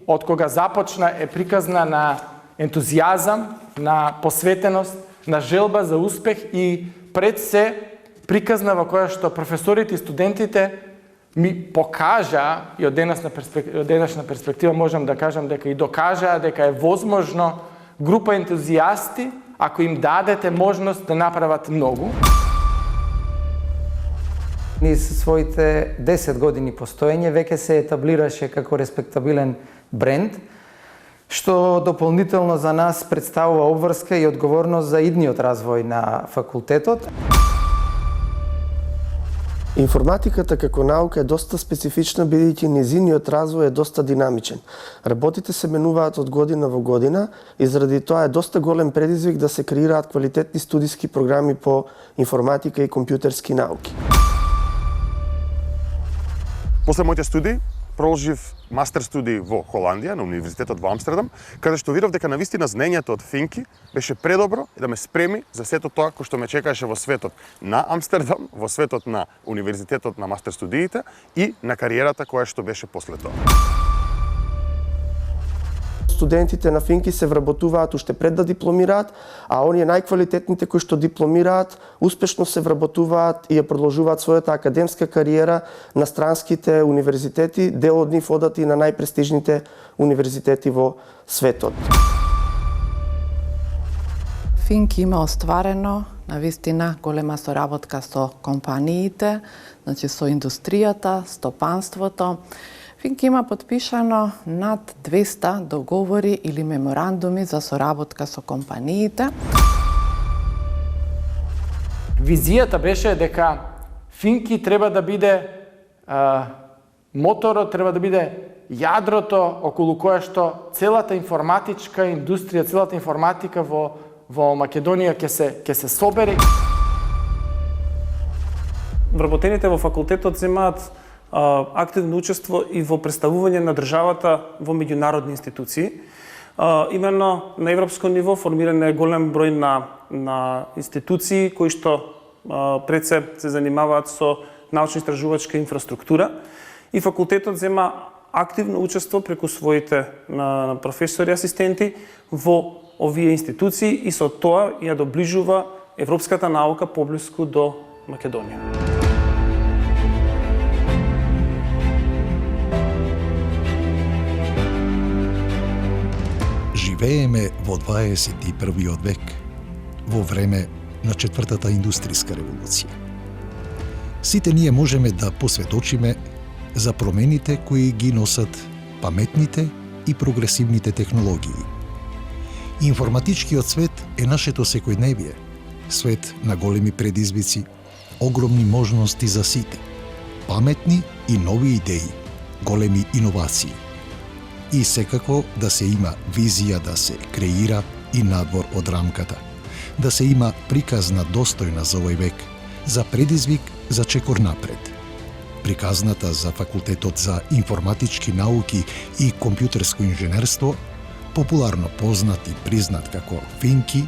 од кога започна е приказна на ентузијазам, на посветеност, на желба за успех и пред се приказна во која што професорите и студентите ми покажа и од денешна перспектива можам да кажам дека и докажаа дека е возможно група ентузијасти, ако им дадете можност да направат многу. Низ своите 10 години постоење веќе се етаблираше како респектабилен бренд, што дополнително за нас представува обврска и одговорност за идниот развој на факултетот. Информатиката како наука е доста специфична, бидејќи незиниот развој е доста динамичен. Работите се менуваат од година во година и заради тоа е доста голем предизвик да се креираат квалитетни студиски програми по информатика и компјутерски науки. После моите студии продолжив мастер студии во Холандија, на Универзитетот во Амстердам, каде што видов дека навистина знаењето од Финки беше предобро и да ме спреми за сето тоа кој што ме чекаше во светот на Амстердам, во светот на Универзитетот на мастер студиите и на кариерата која што беше после тоа. Студентите на Финки се вработуваат уште пред да дипломираат, а оние најквалитетните кои што дипломираат, успешно се вработуваат и ја продолжуваат својата академска кариера на странските универзитети, дел од нив одат и на најпрестижните универзитети во светот. Финки има остварено навистина голема соработка со компаниите, значи со индустријата, стопанството. Финки има подпишано над 200 договори или меморандуми за соработка со компаниите. Визијата беше дека Финки треба да биде моторот, треба да биде јадрото околу кое што целата информатичка индустрија, целата информатика во Македонија ќе се собере. Вработените во факултетот земаат активно учество и во представување на државата во меѓународни институции. Именно на европско ниво формиран е голем број на институции кои што пред се занимаваат со научно-истражувачка инфраструктура и факултетот зема активно учество преку своите професори и асистенти во овие институции и со тоа ја доближува европската наука поблиску до Македонија. Живееме во 21. век, во време на четвртата индустријска револуција. Сите ние можеме да посведочиме за промените кои ги носат паметните и прогресивните технологии. Информатичкиот свет е нашето секојдневие, свет на големи предизвици, огромни можности за сите, паметни и нови идеи, големи иновации. И секако да се има визија да се креира и надвор од рамката, да се има приказна достојна за овој век, за предизвик за чекор напред. Приказната за Факултетот за информатички науки и компјутерско инженерство, популарно познат и признат како Финки,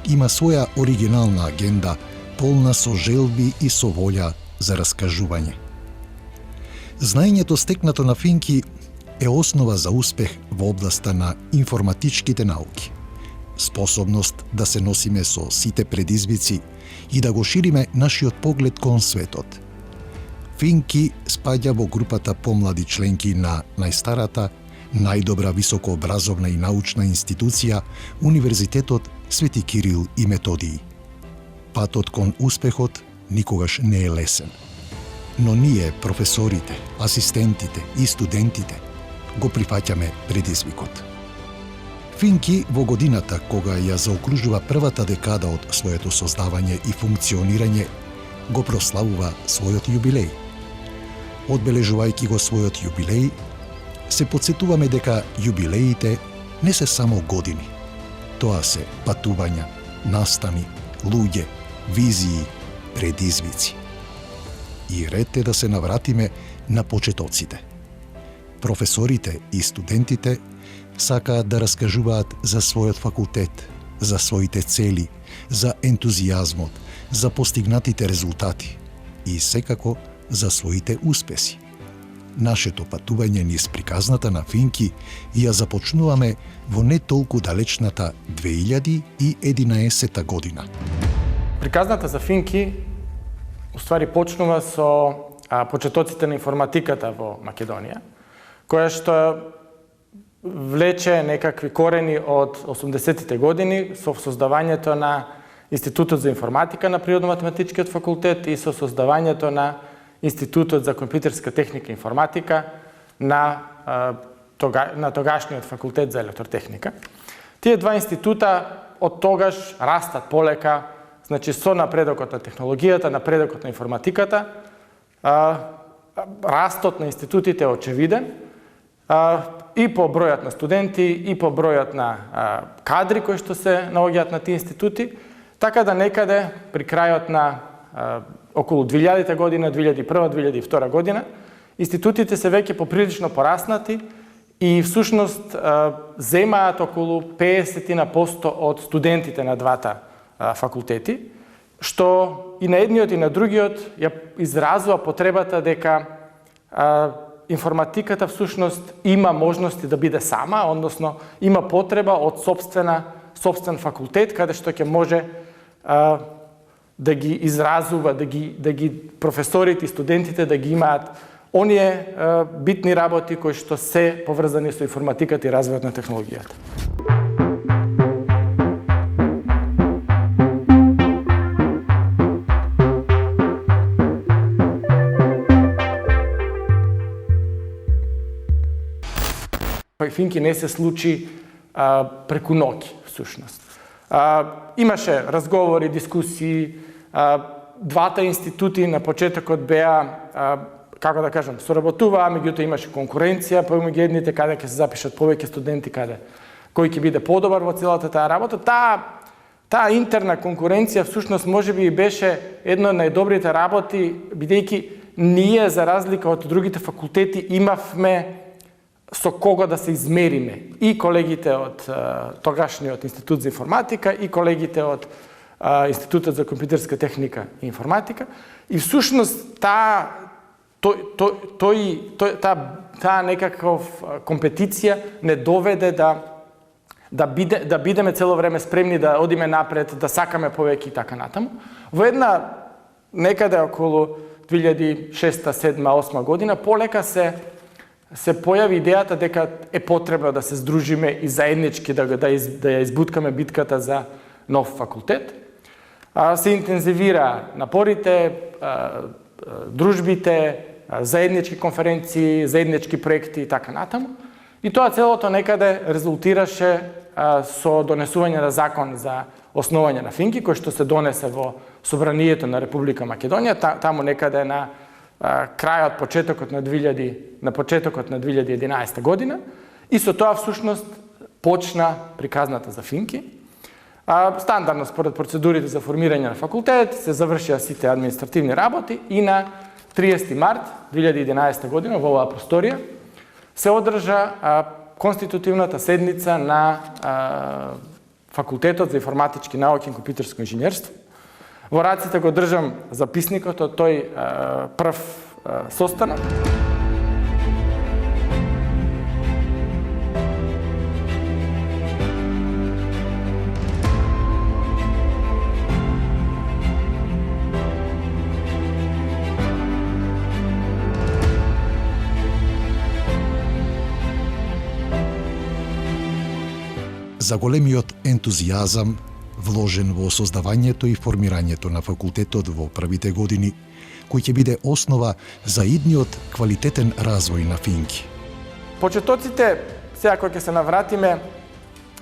има своја оригинална агенда, полна со желби и со волја за раскажување. Знаењето стекнато на Финки е основа за успех во областа на информатичките науки. Способност да се носиме со сите предизвици и да го шириме нашиот поглед кон светот. Финки спаѓа во групата помлади членки на најстарата, најдобра високообразовна и научна институција, Универзитетот Свети Кирил и Методиј. Патот кон успехот никогаш не е лесен. Но ние, професорите, асистентите и студентите, го прифаќаме предизвикот. Финки во годината кога ја заокружува првата декада од своето создавање и функционирање, го прославува својот јубилеј. Одбележувајќи го својот јубилеј, се потсетуваме дека јубилеите не се само години. Тоа се патувања, настани, луѓе, визии, предизвици. И ред е да се навратиме на почетоците. Професорите и студентите сакаат да раскажуваат за својот факултет, за своите цели, за ентузијазмот, за постигнатите резултати и секако за своите успеси. нашето патување низ приказната на Финки и ја започнуваме во не толку далечната 2011 година. Приказната за Финки уствари почнува со почетоците на информатиката во Македонија, која што влече некакви корени од 80-тите години со создавањето на Институтот за информатика на Природно-математичкиот факултет и со создавањето на Институтот за компјутерска техника и информатика на тогашниот факултет за електротехника. Тие два института од тогаш растат полека, значи со напредокот на технологијата, напредокот на информатиката, растот на институтите е очевиден, и по бројот на студенти, и по бројот на кадри кои што се наоѓаат на тие институти, така да некаде при крајот на околу 2000 година, 2001-2002 година, институтите се веќе поприлично пораснати и всушност земаат околу 50% од студентите на двата факултети, што и на едниот и на другиот ја изразува потребата дека информатиката всушност има можности да биде сама, односно има потреба од собствен факултет каде што ќе може да ги изразува, да ги професорите и студентите да ги имаат оние битни работи кои што се поврзани со информатиката и развојот на технологијата. Финки не се случи преку ноќ, всушност. Имаше разговори, дискусии, двата институти на почетокот беа, како да кажам, соработуваа, меѓутоа имаше конкуренција помеѓу едните каде ќе се запишат повеќе студенти, кој ќе биде подобар во целата таа работа. Таа интерна конкуренција всушност можеби беше една од најдобрите работи, бидејќи ние за разлика од другите факултети имавме со кого да се измериме. И колегите од тогашниот Институт за информатика, и колегите од Институтот за компјутерска техника и информатика. И всушност таа некаква компетиција не доведе да бидеме цело време спремни да одиме напред, да сакаме повеќе и така натаму. Во една некаде околу 2006, 2007, 2008 година полека се појави идејата дека е потребно да се здружиме и заеднички да ја избуткаме битката за нов факултет. Се интензивира напорите, дружбите, заеднички конференции, заеднички проекти и така натаму. И тоа целото некаде резултираше со донесување на закон за основање на Финки, кој што се донесе во Собранието на Република Македонија, таму некаде на почетокот на 2011 година, и со тоа всушност почна приказната за Финки. Стандардно според процедурите за формирање на факултет се завршија сите административни работи и на 30 март 2011 година во оваа просторија се одржа конститутивната седница на Факултетот за информатички науки и компјутерско инженерство. Во раците го држам записникот од тој прв состанок. За големиот ентузијазам вложен во создавањето и формирањето на факултетот во првите години, кој ќе биде основа за идниот квалитетен развој на Финки. Почетоците, сега кои ќе се навратиме,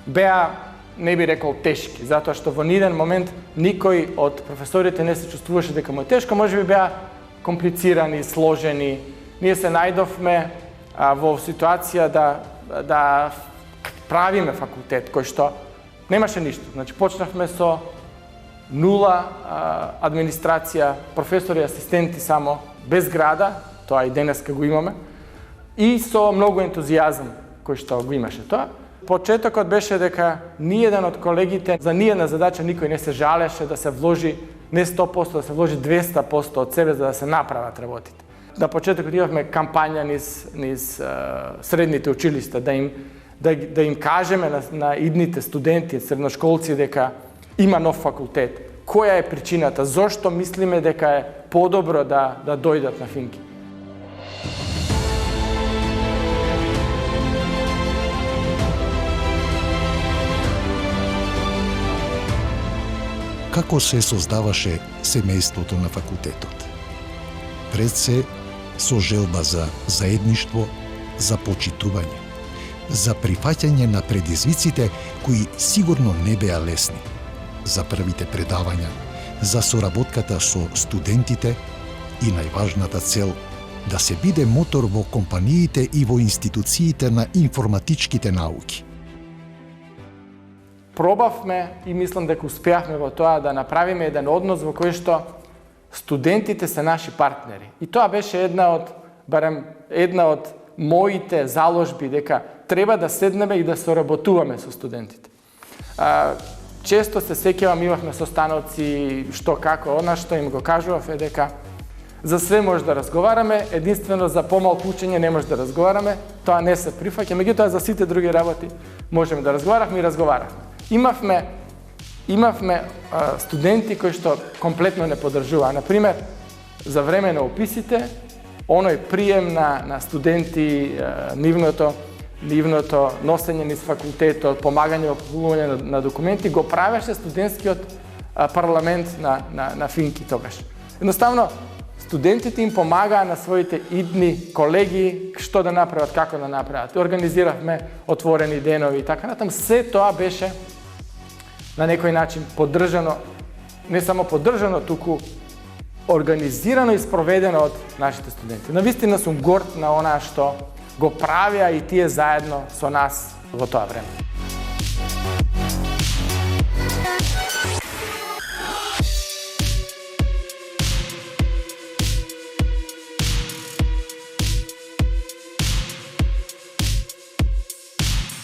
беа, не би рекол, тешки, затоа што во ниден момент никој од професорите не се чувствуваше дека му е тешко, можеби беа комплицирани, сложени. Ние се најдовме во ситуација да правиме факултет кој што немаше ништо. Значи, почнавме со нула администрација, професори, асистенти само, без града, тоа и денеска го имаме, и со многу ентузијазам кој што го имаше тоа. Почетокот беше дека ниеден од колегите, за ниедна задача никој не се жалеше да се вложи не 100%, да се вложи 200% од себе за да се направат работите. На почетокот имавме кампања низ средните училишта, да им кажеме на идните студенти, средношколци, дека има нов факултет. Која е причината? Зошто мислиме дека е подобро да дојдат на Финки? Како се создаваше семејството на факултетот? Пред се со желба за заедништво, за почитување, за прифаќање на предизвиците кои сигурно не беа лесни, за првите предавања, за соработката со студентите и најважната цел да се биде мотор во компаниите и во институциите на информатичките науки. Пробавме и мислам дека успеавме во тоа да направиме еден однос во кој што студентите се наши партнери. И тоа беше една од моите заложби, дека треба да седнеме и да соработуваме со студентите. Често се сеќавам, имавме состаноци, што како, она што им го кажував е дека за све може да разговараме, единствено за помалку учење не може да разговараме, тоа не се прифаќа, меѓутоа за сите други работи можеме да разговараме и разговаравме. Имавме студенти кои што комплетно не поддржуваа. Например, за време на описите, оној прием на студенти, нивното носење низ факултетот, помагање во попълнување на документи, го правеше студентскиот парламент на Финки тогаш. Едноставно, студентите им помагаа на своите идни колеги што да направат, како да направат. Организиравме отворени денови и така натам. Се тоа беше на некој начин поддржано, не само поддржано, туку организирано и спроведено од нашите студенти. Навистина сум горд на онаа што го правеа и тие заедно со нас во тоа време.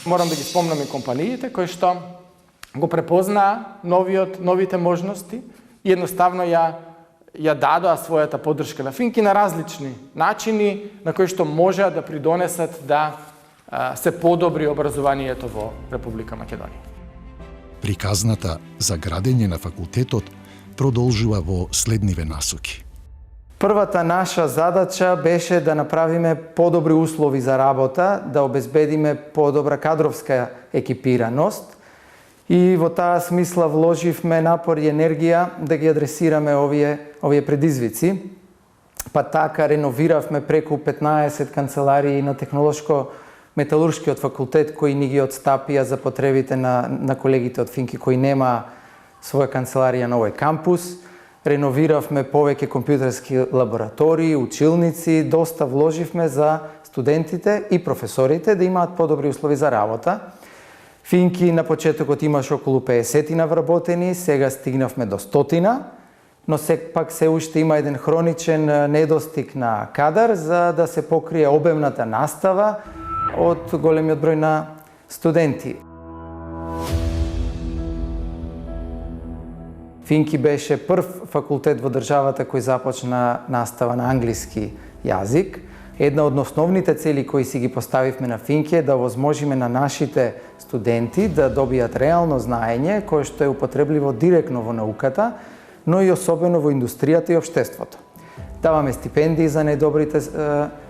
Морам да ги спомнам и компаниите кои што го препознаа новите можности и едноставно ја дадоа својата поддршка на Финки на различни начини на кои што можеа да придонесат да се подобри образованието во Република Македонија. Приказната за градење на факултетот продолжува во следниве насоки. Првата наша задача беше да направиме подобри услови за работа, да обезбедиме подобра кадровска екипираност и во таа смисла вложивме напор и енергија да ги адресираме овие предизвици. Па така реновиравме преку 15 канцеларии на Технолошко-металуршкиот факултет кои ни ги отстапија за потребите на колегите од Финки кои нема своја канцеларија на овој кампус. Реновиравме повеќе компјутерски лаборатории, училници, доста вложивме за студентите и професорите да имаат подобри услови за работа. Финки на почетокот имаше околу 50 вработени, сега стигнавме до 100, но сепак се уште има еден хроничен недостиг на кадар за да се покрие обемната настава од големиот број на студенти. Финки беше прв факултет во државата кој започна настава на англиски јазик. Една од основните цели кои си ги поставивме на Финки е да возможиме на нашите студенти да добијат реално знаење кое што е употребливо директно во науката, но и особено во индустријата и општеството. Даваме стипендии за најдобрите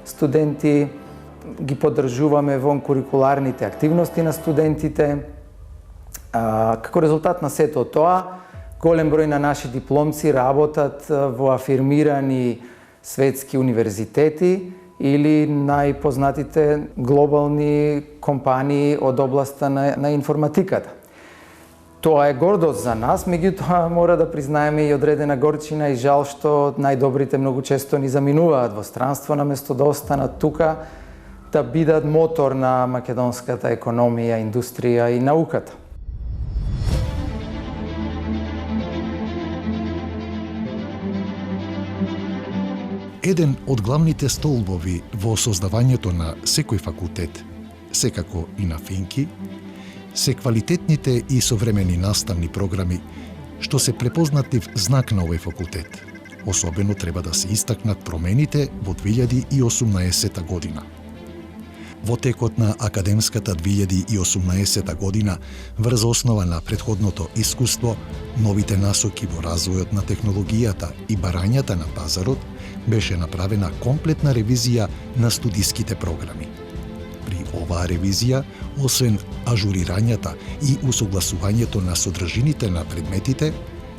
студенти, ги поддржуваме во курикуларните активности на студентите. Како резултат на сето тоа, голем број на наши дипломци работат во афирмирани светски универзитети или најпознатите глобални компании од областа на информатиката. Тоа е гордост за нас, меѓутоа мора да признаеме и одредена горчина и жал што најдобрите многу често ни заминуваат во странство наместо да останат тука да бидат мотор на македонската економија, индустрија и науката. Еден од главните столбови во создавањето на секој факултет, секако и на Финки, се квалитетните и современи наставни програми што се препознатив знак на овој факултет, Особено треба да се истакнат промените во 2018 година. Во текот на академската 2018 година, врз основа на претходното искуство, новите насоки во развојот на технологијата и барањата на пазарот, беше направена комплетна ревизија на студиските програми. При оваа ревизија, освен ажурирањата и усогласувањето на содржините на предметите,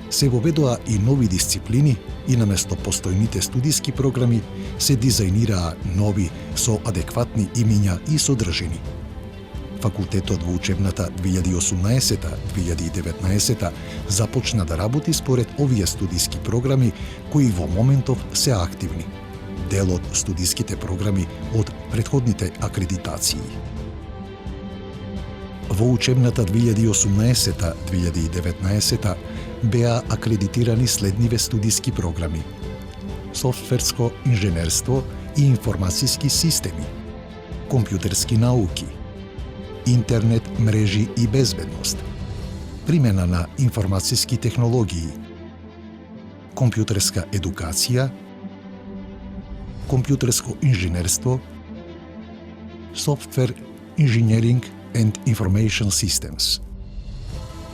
се воведоа и нови дисциплини и наместо постојните студиски програми се дизајнираа нови со адекватни имиња и содржини. Факултетот во учебната 2018-2019 започна да работи според овие студиски програми кои во моментов се активни, дел од студиските програми од претходните акредитации. Во учебната 2018-2019 беа акредитирани следниве студиски програми: софтверско инженерство и информацијски системи, компјутерски науки, интернет, мрежи и безбедност, примена на информацијски технологии, компјутерска едукација, компјутерско инженерство, software engineering and information systems.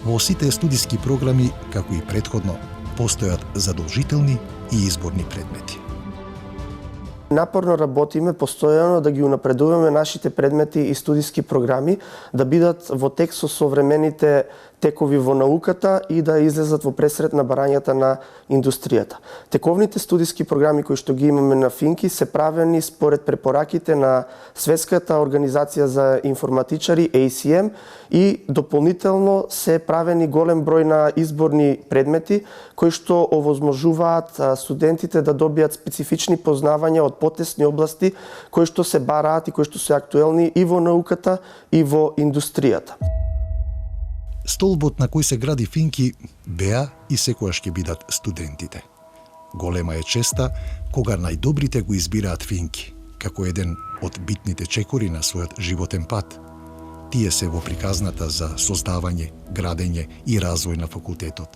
Во сите студиски програми, како и претходно, постојат задолжителни и изборни предмети. Напорно работиме постојано да ги унапредуваме нашите предмети и студиски програми, да бидат во текст со современите текови во науката и да излезат во пресред на барањата на индустријата. Тековните студиски програми кои што ги имаме на Финки се правени според препораките на Светската организација за информатичари ACM и дополнително се правени голем број на изборни предмети кои што овозможуваат студентите да добијат специфични познавања од потесни области кои што се бараат и кои што се актуелни и во науката и во индустријата. Столбот на кој се гради Финки беа и секогаш ќе бидат студентите. Голема е честа кога најдобрите го избираат Финки, како еден од битните чекори на својот животен пат. Тие се во приказната за создавање, градење и развој на факултетот.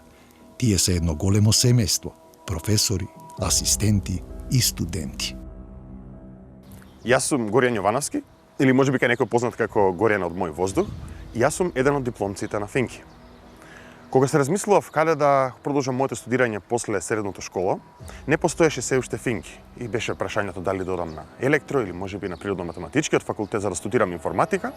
Тие се едно големо семејство, професори, асистенти и студенти. Јас сум Горијан Јовановски, или можеби кај некој познат како Горијан од мој воздух, и јас сум еден од дипломците на Финки. Кога се размислував каде да продолжам моето студирање после средното школа, не постоеше се уште Финки и беше прашањето дали да одам на електро или можеби на природно-математичкиот факултет за да студирам информатика,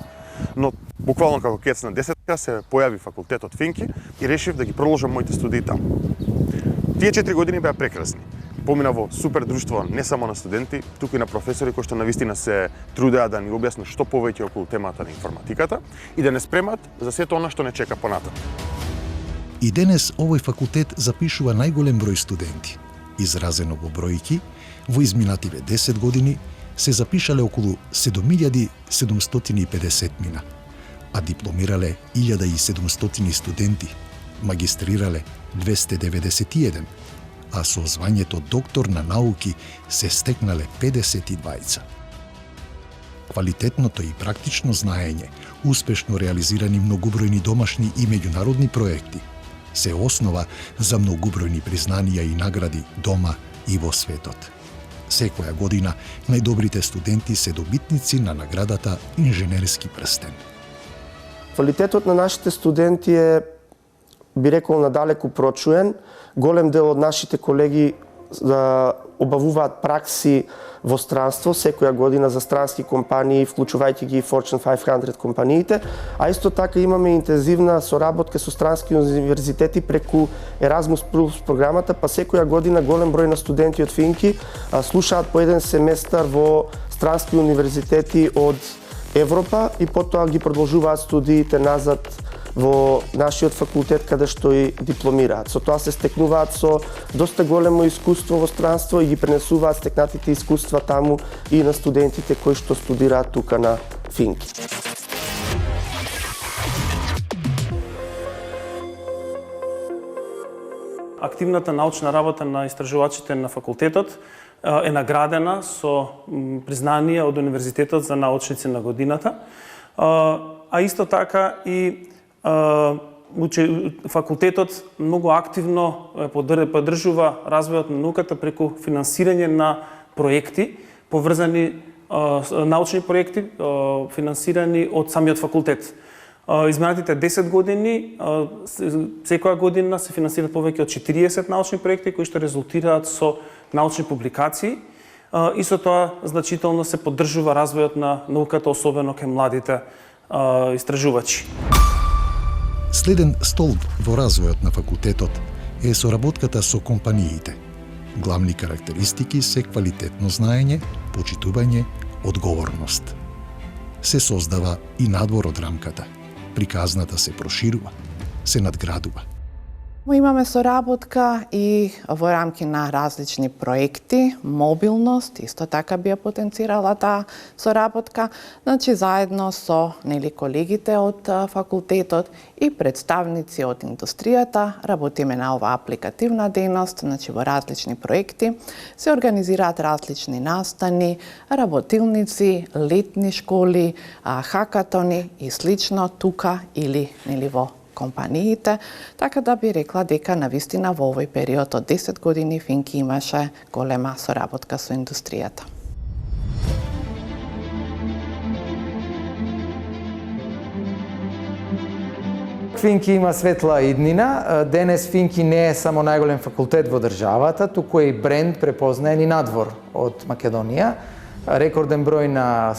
но буквално како кец на десетка се појави факултетот Финки и решив да ги продолжам моите студии таму. Тие 4 години беа прекрасни. Помина во супер друштво не само на студенти, туку и на професори кои што навистина се трудеа да ни објаснат што повеќе околу темата на информатиката и да не спремат за сето она што не чека понатаму. И денес овој факултет запишува најголем број студенти. Изразено во бројки, во изминативе 10 години се запишале околу 7750 мина, а дипломирале 1700 студенти, магистрирале 291, а со звањето доктор на науки се стекнале 52. Квалитетното и практично знаење, успешно реализирани многубројни домашни и меѓународни проекти, се основа за многубројни признанија и награди дома и во светот. Секоја година најдобрите студенти се добитници на наградата Инженерски прстен. Квалитетот на нашите студенти е, би рекол, надалеку прочуен. Голем дел од нашите колеги обавуваат пракси во странство секоја година за странски компании, вклучувајќи ги Fortune 500 компаниите, а исто така имаме интензивна соработка со странски универзитети преку Erasmus Plus програмата, па секоја година голем број на студенти од Финки слушаат по еден семестар во странски универзитети од Европа и потоа ги продолжуваат студиите назад во нашиот факултет каде што и дипломираат. Со тоа се стекнуваат со доста големо искуство во странство и ги пренесуваат стекнатите искуства таму и на студентите кои што студираат тука на Финки. Активната научна работа на истражувачите на факултетот е наградена со признание од Универзитетот за научници на годината, а исто така и факултетот многу активно поддржува развојот на науката преку финансирање на проекти, поврзани научни проекти, финансирани од самиот факултет. Изминатите 10 години, секоја година се финансираат повеќе од 40 научни проекти кои што резултираат со научни публикации. Исто тоа значително се поддржува развојот на науката, особено кај младите истражувачи. Следен столб во развојот на факултетот е соработката со компаниите. Главни карактеристики се квалитетно знаење, почитување, одговорност. Се создава и надвор од рамката. Приказната се проширува, се надградува. Имаме соработка и во рамки на различни проекти, мобилност, исто така би ја потенцирала таа соработка, значи заедно со колегите од факултетот и представници од индустријата работиме на оваа апликативна дејност, значи во различни проекти се организираат различни настани, работилници, летни школи, хакатони и слично тука или во компаниите, така да би рекла дека навистина во овој период од 10 години Финки имаше голема соработка со индустријата. Финки има светла иднина. Денес Финки не е само најголем факултет во државата, туку е и бренд препознаен и надвор од Македонија. Рекорден број на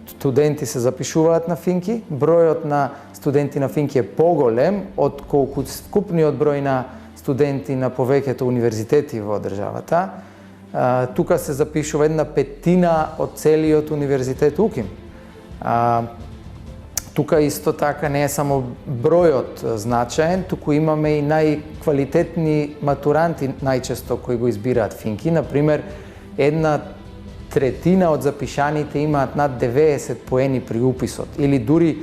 студенти се запишуваат на Финки. Бројот на студенти на Финки е поголем од колку вкупниот број на студенти на повеќето универзитети во државата. Тука се запишува 1/5 од целиот универзитет УКИМ. Тука исто така не е само бројот значаен, туку имаме и најквалитетни матуранти најчесто кои го избираат Финки. Например, 1/3 од запишаните имаат над 90 поени при уписот, или дури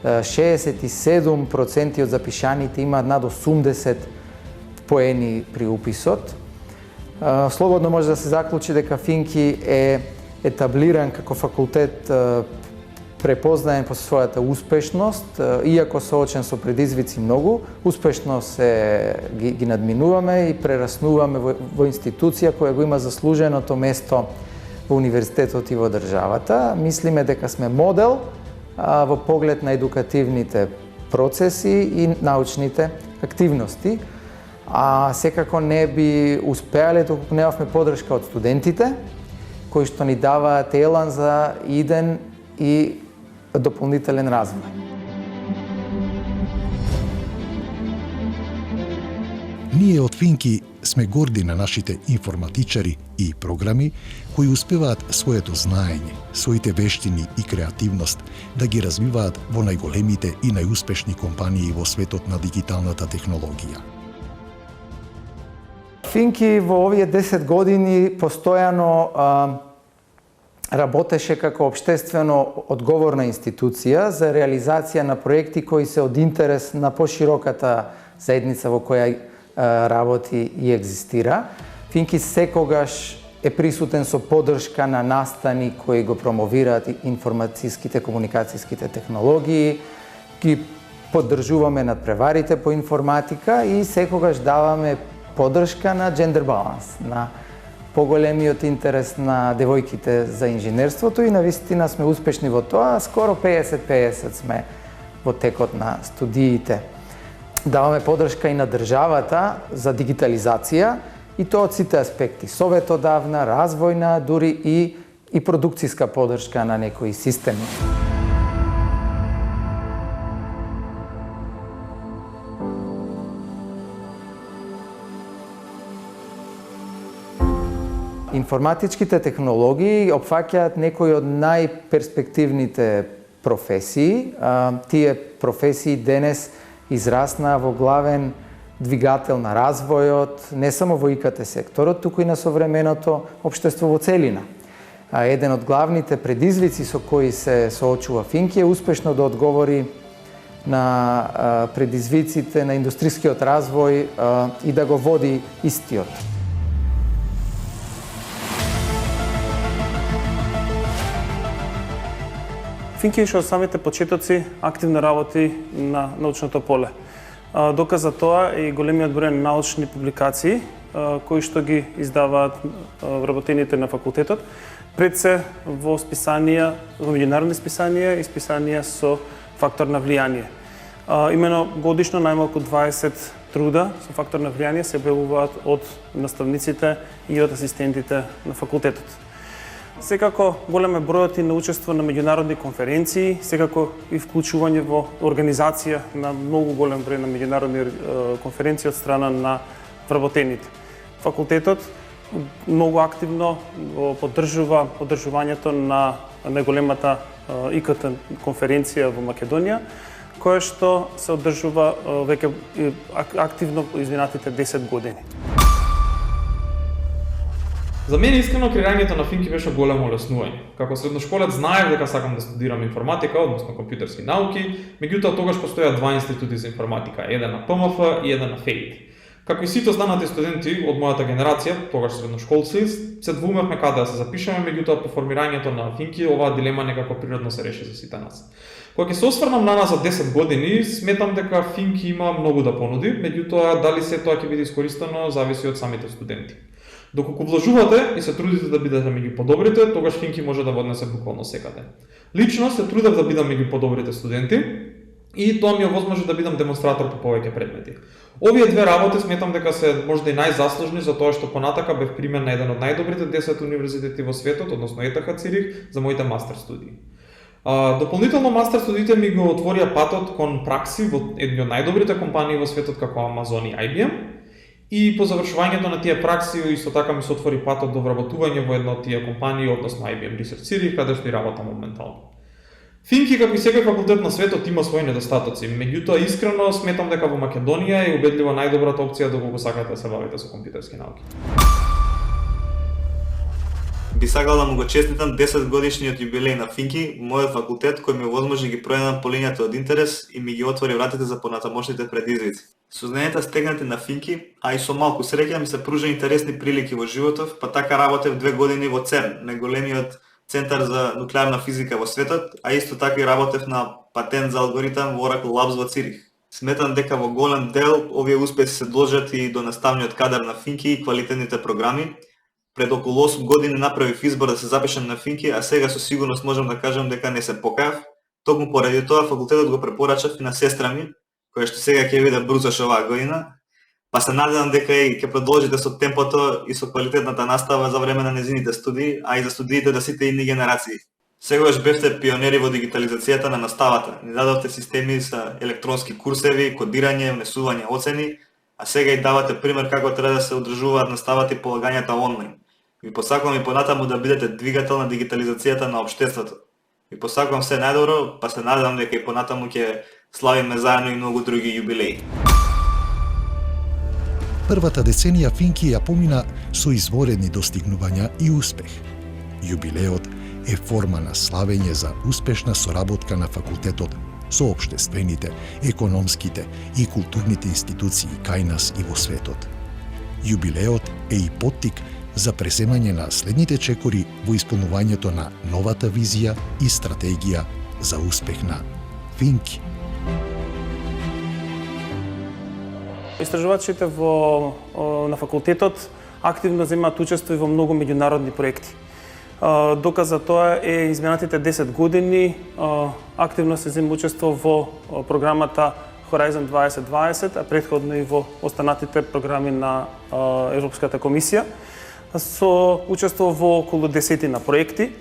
67% од запишаните имаат над 80 поени при уписот. Слободно може да се заклучи дека Финки е етаблиран како факултет препознаен по својата успешност, иако соочен со предизвици многу, успешно ги надминуваме и прераснуваме во институција која го има заслуженото место во универзитетот и во државата. Мислиме дека сме модел во поглед на едукативните процеси и научните активности. Секако не би успеале доколку немавме поддршка од студентите, кои што ни даваат елан за иден и дополнителен развој. Ние од Финки сме горди на нашите информатичари и програми кои успеваат своето знаење, своите вештини и креативност да ги развиваат во најголемите и најуспешни компании во светот на дигиталната технологија. Финки во овие 10 години постојано работеше како општествено одговорна институција за реализација на проекти кои се од интерес на пошироката заедница во која работи и екзистира. Финки секогаш е присутен со поддршка на настани кои го промовираат информацијските, комуникацијските технологии, ги поддржуваме надпреварите по информатика и секогаш даваме поддршка на джендер баланс, на поголемиот интерес на девојките за инженерството и навистина сме успешни во тоа, скоро 50-50 сме во текот на студиите. Даваме поддршка и на државата за дигитализација и тоа од сите аспекти, советодавна, развојна, дури и продукцијска поддршка на некои системи. Информатичките технологии опфаќаат некои од најперспективните професии. Тие професии денес израснаа во главен двигател на развојот, не само во ИКТ секторот, туку и на современото општество во целина. Еден од главните предизвици со кои се соочува Финки е успешно да одговори на предизвиците на индустрискиот развој и да го води истиот. Финки уште од самите почетоци активно работи на научното поле. Доказ за тоа е и големиот број на научни публикации кои што ги издаваат вработените на факултетот, пред се во списанија, во меѓународни списанија и списанија со фактор на влијание. Имено годишно најмалку 20 труда со фактор на влијание се објавуваат од наставниците и од асистентите на факултетот. Секако голем е бројот и на учество на меѓународни конференции, секако и вклучување во организација на многу голем број на меѓународни конференции од страна на вработените. Факултетот многу активно поддржува поддржувањето на најголемата ИКТ конференција во Македонија, која што се одржува веќе активно изминатите 10 години. За мене искрено креирањето на Финки беше големо олеснување. Како средношколец знаев дека сакам да студирам информатика, односно компјутерски науки, меѓутоа тогаш постојаа два институти за информатика, еден на ПМФ и еден на ФЕИТ. Како и сите останати студенти од мојата генерација, тогаш средношколци, се двумевме каде да се запишеме, меѓутоа по формирањето на Финки оваа дилема некако природно се реши за сите нас. Кога ќе се осврнам на нас за 10 години, сметам дека Финки има многу да понуди, меѓутоа дали се тоа ќе биде искористено зависи од самите студенти. Доколку влажувате и се трудите да бидете меѓу подобрите, тогаш Финки може да однесе буквално секаде. Лично се трудев да бидам меѓу подобрите студенти и тоа ми овозможи да бидам демонстратор по повеќе предмети. Овие две работи сметам дека се можда и најзаслужни за тоа што понатака бев примен на еден од најдобрите 10 универзитети во светот, односно ETH Цирих, за моите мастер студии. Дополнително мастер студиите ми го отворија патот кон пракси во едни од најдобрите компании во светот како Amazon и IBM. И по завршувањето на тие пракси исто така ми се отвори патот до вработување во една од тие компании, односно IBM Research Цирих, каде што и работам моментално. Финки, како и секој факултет на светот, има своји недостатоци, меѓутоа искрено сметам дека во Македонија е убедливо најдобрата опција доколку сакате да се бавите со компјутерски науки. Би сакал да му го честитам 10 годишниот јубилеј на Финки, мојот факултет кој ми овозможи ги пројдам по линијата од интерес и ми ги отвори вратите за понатамошните предизвици. Со знањата стегнати на Финки, а и со малку среќа ми се пружа интересни прилики во животов, па така работев 2 години во ЦЕРН, најголемиот центар за нуклеарна физика во светот, а исто така и работев на патент за алгоритам во Oracle Labs во Цирих. Сметам дека во голем дел овие успеси се должат и до наставниот кадар на Финки и квалитетните програми. Пред околу 8 години направив избор да се запишам на Финки, а сега со сигурност можам да кажам дека не се покаев. Токму поради тоа факултетот го препорачав и на сестра ми, која што сега ќе биде брусаш оваа година. Па се надевам дека и ќе продолжите со темпото и со квалитетната настава за време на незините студии, а и за студиите да сите идни генерации. Сегаш бевте пионери во дигитализацијата на наставата. Ни дадовте системи за електронски курсеви, кодирање, внесување оцени, а сега и давате пример како треба да се одржуваат наставата и полагањата онлайн. Ви посакувам и понатаму да бидете двигател на дигитализацијата на општеството. Ви посакувам се најдобро, па се надевам дека и понатаму ќе славиме заедно и многу други јубилеи. Првата деценија Финки ја помина со изворедни достигнувања и успех. Јубилеот е форма на славење за успешна соработка на факултетот со општествените, економските и културните институции кај нас и во светот. Јубилеот е и поттик за преземање на следните чекори во исполнувањето на новата визија и стратегија за успех на Финки. Истражувачите на факултетот активно земаат учество и во многу меѓународни проекти. Доказ за тоа е изминатите 10 години активно се зема учество во програмата Horizon 2020, а претходно и во останатите програми на Европската комисија, со учество во околу 10 на проекти.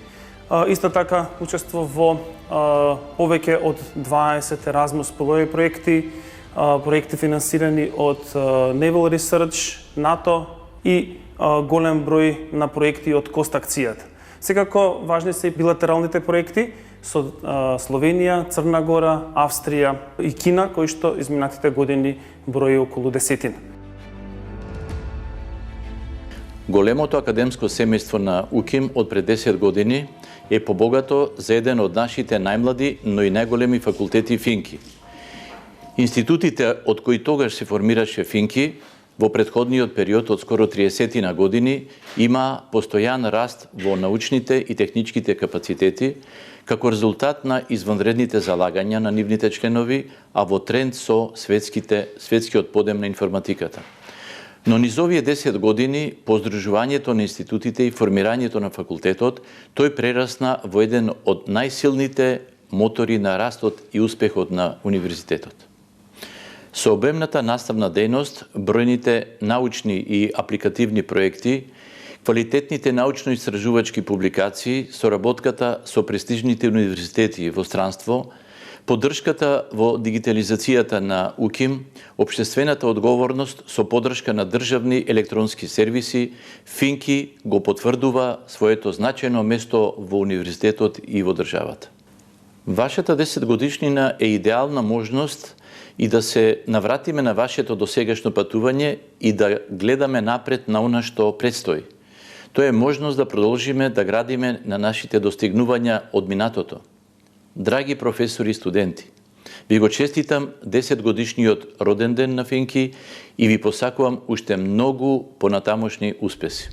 Исто така учество во повеќе од 20 Erasmus проекти, проекти финансирани од Naval Research, НАТО и голем број на проекти од Кост-акцијата. Секако важни се и билатералните проекти со Словенија, Црна Гора, Австрија и Кина, кои што изминатите години брои околу 10. Големото академско семејство на УКИМ од пред 10 години е побогато за еден од нашите најмлади, но и најголеми факултети Финки. Институтите од кои тогаш се формираше Финки во претходниот период од скоро 30 на години има постојан раст во научните и техничките капацитети, како резултат на извонредните залагања на нивните членови, а во тренд со светскиот подем на информатиката. Но низ овие 10 години, по здружувањето на институтите и формирањето на факултетот, тој прерасна во еден од најсилните мотори на растот и успехот на универзитетот. Со обемната наставна дејност, бројните научни и апликативни проекти, квалитетните научно-истражувачки публикации, соработката со престижните универзитети во странство, поддршката во дигитализацијата на УКИМ, општествената одговорност со поддршка на државни електронски сервиси, Финки го потврдува своето значајно место во универзитетот и во државата. Вашата 10-годишнина е идеална можност и да се навратиме на вашето досегашно патување и да гледаме напред на она што предстои. Тоа е можност да продолжиме да градиме на нашите достигнувања од минатото. Драги професори и студенти, ви го честитам 10-годишниот роден ден на Финки и ви посакувам уште многу понатамошни успеси.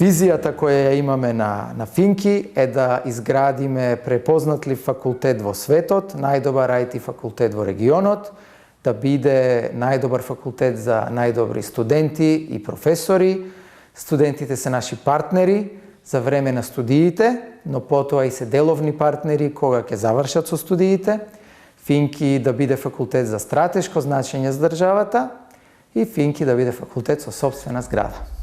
Визијата која ја имаме на Финки е да изградиме препознатлив факултет во светот, најдобар IT факултет во регионот, да биде најдобар факултет за најдобри студенти и професори. Студентите се наши партнери за време на студиите, но потоа и се деловни партнери кога ќе завршат со студиите. Финки да биде факултет за стратешко значење за државата и Финки да биде факултет со сопствена зграда.